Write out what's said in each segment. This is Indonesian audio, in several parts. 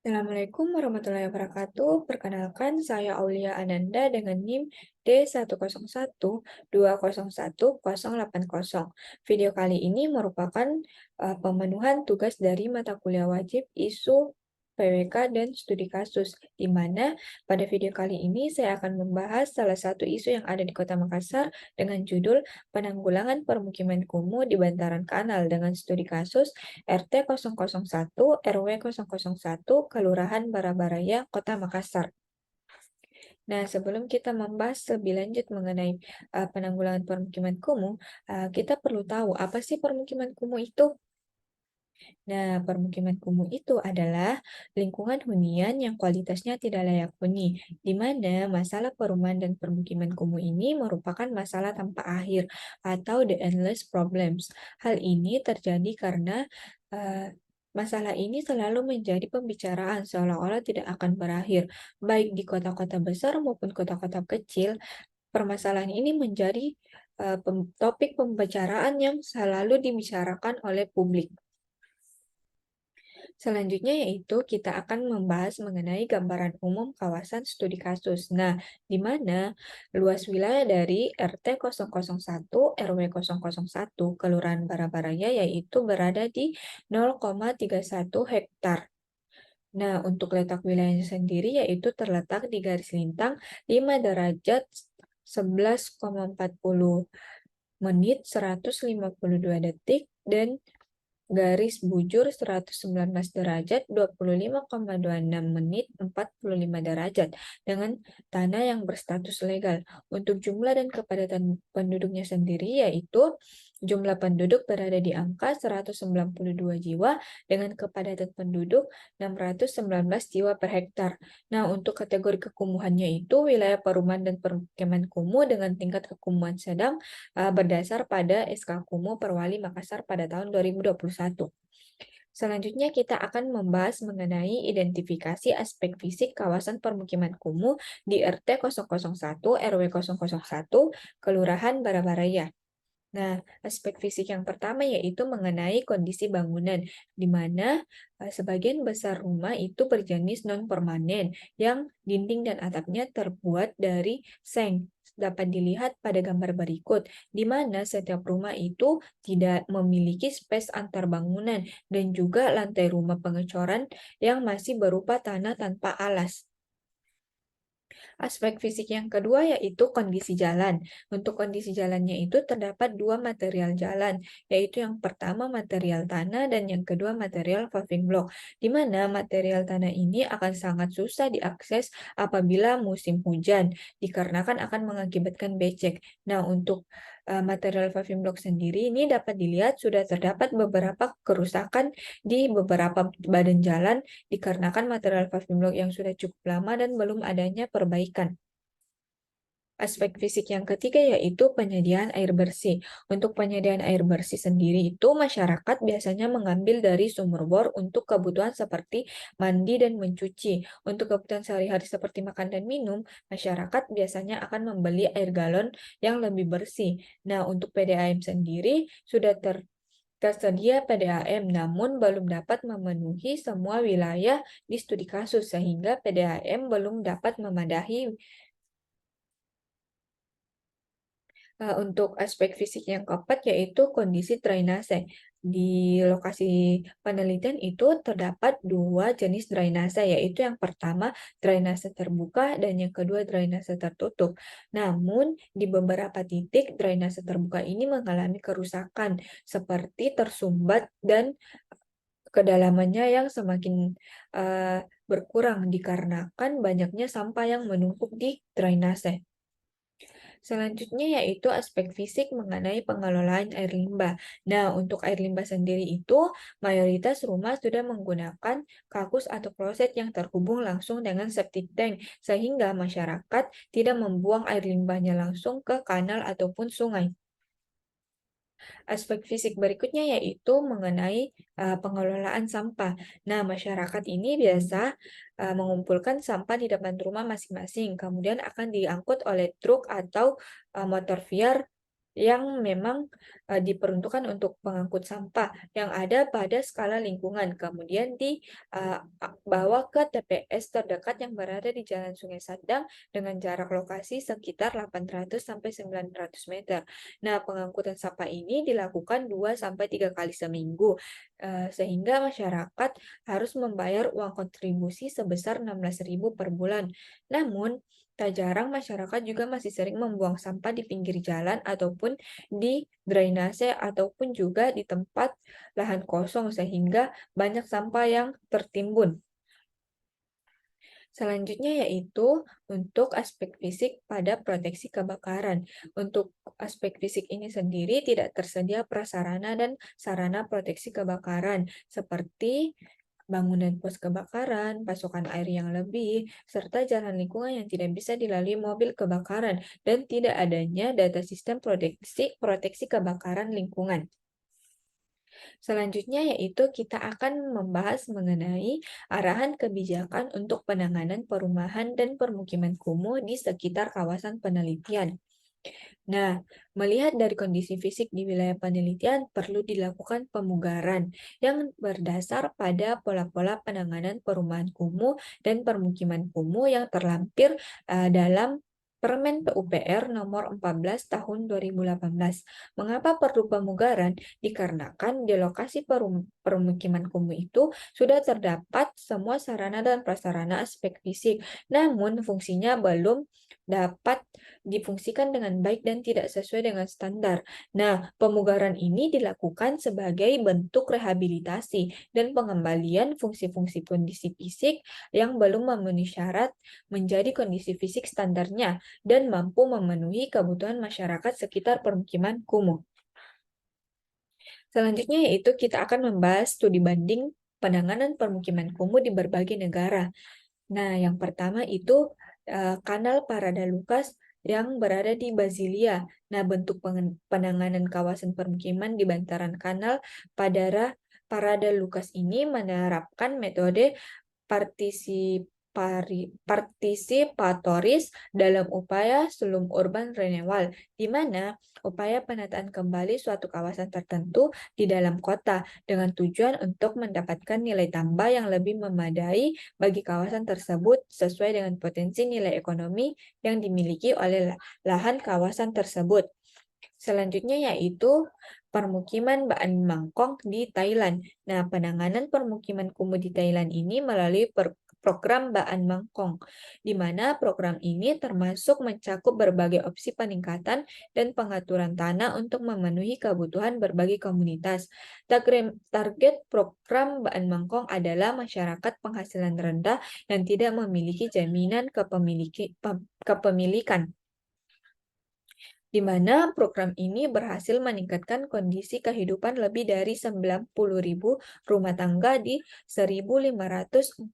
Assalamualaikum warahmatullahi wabarakatuh. Perkenalkan, saya Aulia Ananda dengan NIM D101201080. Video kali ini merupakan pemenuhan tugas dari mata kuliah wajib ISU PWK dan studi kasus, di mana pada video kali ini saya akan membahas salah satu isu yang ada di Kota Makassar dengan judul Penanggulangan Permukiman Kumuh di Bantaran Kanal dengan studi kasus RT 001 RW 001 Kelurahan Barabaraya, Kota Makassar. Nah, sebelum kita membahas lebih lanjut mengenai penanggulangan permukiman kumuh, kita perlu tahu apa sih permukiman kumuh itu? Nah, permukiman kumuh itu adalah lingkungan hunian yang kualitasnya tidak layak huni, di mana masalah perumahan dan permukiman kumuh ini merupakan masalah tanpa akhir atau the endless problems. Hal ini terjadi karena masalah ini selalu menjadi pembicaraan seolah-olah tidak akan berakhir, baik di kota-kota besar maupun kota-kota kecil. Permasalahan ini menjadi topik pembicaraan yang selalu dibicarakan oleh publik. Selanjutnya yaitu kita akan membahas mengenai gambaran umum kawasan studi kasus. Nah, di mana luas wilayah dari RT 001 RW 001 Kelurahan Barabaraya yaitu berada di 0,31 hektar. Nah, untuk letak wilayahnya sendiri yaitu terletak di garis lintang 5 derajat 11,40 menit 152 detik dan garis bujur 119 derajat 25,26 menit 45 derajat dengan tanah yang berstatus legal. Untuk jumlah dan kepadatan penduduknya sendiri yaitu jumlah penduduk berada di angka 192 jiwa dengan kepadatan penduduk 619 jiwa per hektar. Nah, untuk kategori kekumuhannya itu wilayah perumahan dan permukiman kumuh dengan tingkat kekumuhan sedang berdasar pada SK Kumuh Perwali Makassar pada tahun 2021. Selanjutnya kita akan membahas mengenai identifikasi aspek fisik kawasan permukiman kumuh di RT 001 RW 001 Kelurahan Barabaraya. Nah, aspek fisik yang pertama yaitu mengenai kondisi bangunan, di mana sebagian besar rumah itu berjenis non-permanen, yang dinding dan atapnya terbuat dari seng. Dapat dilihat pada gambar berikut, di mana setiap rumah itu tidak memiliki space antar bangunan dan juga lantai rumah pengecoran yang masih berupa tanah tanpa alas. Aspek fisik yang kedua yaitu kondisi jalan. Untuk kondisi jalannya itu terdapat dua material jalan, yaitu yang pertama material tanah dan yang kedua material paving block, di mana material tanah ini akan sangat susah diakses apabila musim hujan, dikarenakan akan mengakibatkan becek. Nah, untuk material paving block sendiri ini dapat dilihat sudah terdapat beberapa kerusakan di beberapa badan jalan dikarenakan material paving block yang sudah cukup lama dan belum adanya perbaikan. Aspek fisik yang ketiga yaitu penyediaan air bersih. Untuk penyediaan air bersih sendiri itu masyarakat biasanya mengambil dari sumur bor untuk kebutuhan seperti mandi dan mencuci. Untuk kebutuhan sehari-hari seperti makan dan minum, masyarakat biasanya akan membeli air galon yang lebih bersih. Nah, untuk PDAM sendiri sudah tersedia PDAM, namun belum dapat memenuhi semua wilayah di studi kasus, sehingga PDAM belum dapat memadahi. Untuk aspek fisik yang keempat yaitu kondisi drainase. Di lokasi penelitian itu terdapat dua jenis drainase, yaitu yang pertama drainase terbuka dan yang kedua drainase tertutup. Namun, di beberapa titik drainase terbuka ini mengalami kerusakan seperti tersumbat dan kedalamannya yang semakin berkurang dikarenakan banyaknya sampah yang menumpuk di drainase. Selanjutnya yaitu aspek fisik mengenai pengelolaan air limbah. Nah, untuk air limbah sendiri itu mayoritas rumah sudah menggunakan kakus atau kloset yang terhubung langsung dengan septic tank, sehingga masyarakat tidak membuang air limbahnya langsung ke kanal ataupun sungai. Aspek fisik berikutnya yaitu mengenai pengelolaan sampah. Nah, masyarakat ini biasa mengumpulkan sampah di depan rumah masing-masing, kemudian akan diangkut oleh truk atau motor viar yang memang diperuntukkan untuk pengangkut sampah yang ada pada skala lingkungan. Kemudian bawa ke TPS terdekat yang berada di Jalan Sungai Sadang dengan jarak lokasi sekitar 800 sampai 900 meter. Nah, pengangkutan sampah ini dilakukan 2 sampai 3 kali seminggu, sehingga masyarakat harus membayar uang kontribusi sebesar 16.000 per bulan. Namun, tak jarang masyarakat juga masih sering membuang sampah di pinggir jalan ataupun di drainase ataupun juga di tempat lahan kosong sehingga banyak sampah yang tertimbun. Selanjutnya yaitu untuk aspek fisik pada proteksi kebakaran. Untuk aspek fisik ini sendiri tidak tersedia prasarana dan sarana proteksi kebakaran seperti bangunan pos kebakaran, pasokan air yang lebih, serta jalan lingkungan yang tidak bisa dilalui mobil kebakaran, dan tidak adanya data sistem proteksi kebakaran lingkungan. Selanjutnya yaitu kita akan membahas mengenai arahan kebijakan untuk penanganan perumahan dan permukiman kumuh di sekitar kawasan penelitian. Nah, melihat dari kondisi fisik di wilayah penelitian, perlu dilakukan pemugaran yang berdasar pada pola-pola penanganan perumahan kumuh dan permukiman kumuh yang terlampir dalam Permen PUPR nomor 14 tahun 2018. Mengapa perlu pemugaran? Dikarenakan di lokasi permukiman kumuh itu sudah terdapat semua sarana dan prasarana aspek fisik, namun fungsinya belum dapat difungsikan dengan baik dan tidak sesuai dengan standar. Nah, pemugaran ini dilakukan sebagai bentuk rehabilitasi dan pengembalian fungsi-fungsi kondisi fisik yang belum memenuhi syarat menjadi kondisi fisik standarnya dan mampu memenuhi kebutuhan masyarakat sekitar permukiman kumuh. Selanjutnya yaitu kita akan membahas studi banding penanganan permukiman kumuh di berbagai negara. Nah, yang pertama itu Kanal Parada Lucas yang berada di Brasilia. Nah, bentuk penanganan kawasan permukiman di bantaran Kanal Parada Lucas ini menerapkan metode partisipatoris dalam upaya slum urban renewal, di mana upaya penataan kembali suatu kawasan tertentu di dalam kota dengan tujuan untuk mendapatkan nilai tambah yang lebih memadai bagi kawasan tersebut sesuai dengan potensi nilai ekonomi yang dimiliki oleh lahan kawasan tersebut. Selanjutnya yaitu permukiman Baan Mangkong di Thailand. Nah, penanganan permukiman kumuh di Thailand ini melalui program Baan Mangkong, di mana program ini termasuk mencakup berbagai opsi peningkatan dan pengaturan tanah untuk memenuhi kebutuhan berbagai komunitas. Target program Baan Mangkong adalah masyarakat penghasilan rendah yang tidak memiliki jaminan kepemilikan, di mana program ini berhasil meningkatkan kondisi kehidupan lebih dari 90.000 rumah tangga di 1.546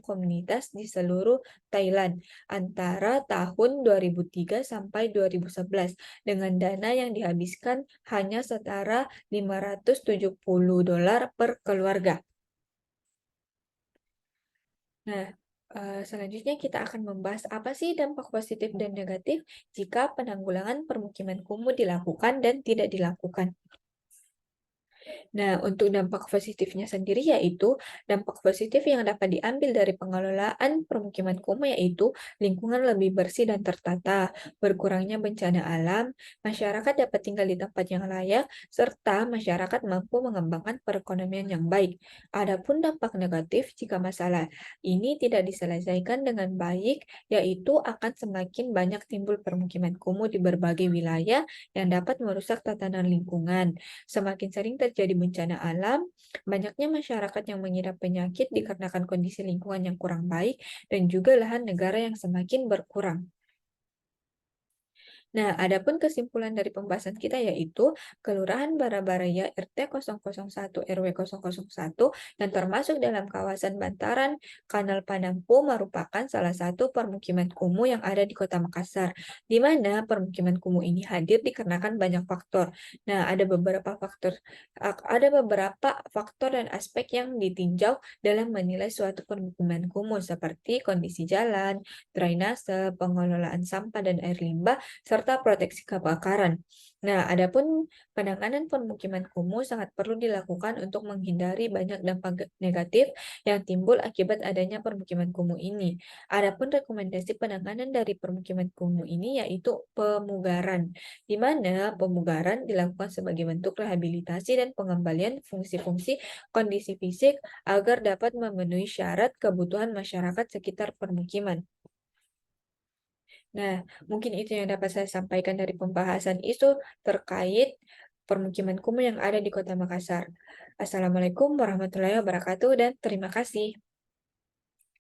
komunitas di seluruh Thailand antara tahun 2003 sampai 2011 dengan dana yang dihabiskan hanya setara $570 per keluarga. Nah, selanjutnya kita akan membahas apa sih dampak positif dan negatif jika penanggulangan permukiman kumuh dilakukan dan tidak dilakukan. Nah, untuk dampak positifnya sendiri yaitu dampak positif yang dapat diambil dari pengelolaan permukiman kumuh yaitu lingkungan lebih bersih dan tertata, berkurangnya bencana alam, masyarakat dapat tinggal di tempat yang layak, serta masyarakat mampu mengembangkan perekonomian yang baik. Adapun dampak negatif jika masalah ini tidak diselesaikan dengan baik, yaitu akan semakin banyak timbul permukiman kumuh di berbagai wilayah yang dapat merusak tatanan lingkungan. Semakin sering terjadi bencana alam, banyaknya masyarakat yang mengidap penyakit dikarenakan kondisi lingkungan yang kurang baik, dan juga lahan negara yang semakin berkurang. Nah, adapun kesimpulan dari pembahasan kita yaitu Kelurahan Barabaraya RT 001 RW 001 yang termasuk dalam kawasan bantaran Kanal Panampu merupakan salah satu permukiman kumuh yang ada di Kota Makassar, di mana permukiman kumuh ini hadir dikarenakan banyak faktor. Nah, ada beberapa faktor dan aspek yang ditinjau dalam menilai suatu permukiman kumuh seperti kondisi jalan, drainase, pengelolaan sampah dan air limbah, serta serta proteksi kebakaran. Nah, adapun penanganan pemukiman kumuh sangat perlu dilakukan untuk menghindari banyak dampak negatif yang timbul akibat adanya permukiman kumuh ini. Adapun rekomendasi penanganan dari permukiman kumuh ini yaitu pemugaran, di mana pemugaran dilakukan sebagai bentuk rehabilitasi dan pengembalian fungsi-fungsi kondisi fisik agar dapat memenuhi syarat kebutuhan masyarakat sekitar permukiman. Nah, mungkin itu yang dapat saya sampaikan dari pembahasan isu terkait permukiman kumuh yang ada di Kota Makassar. Assalamualaikum warahmatullahi wabarakatuh dan terima kasih.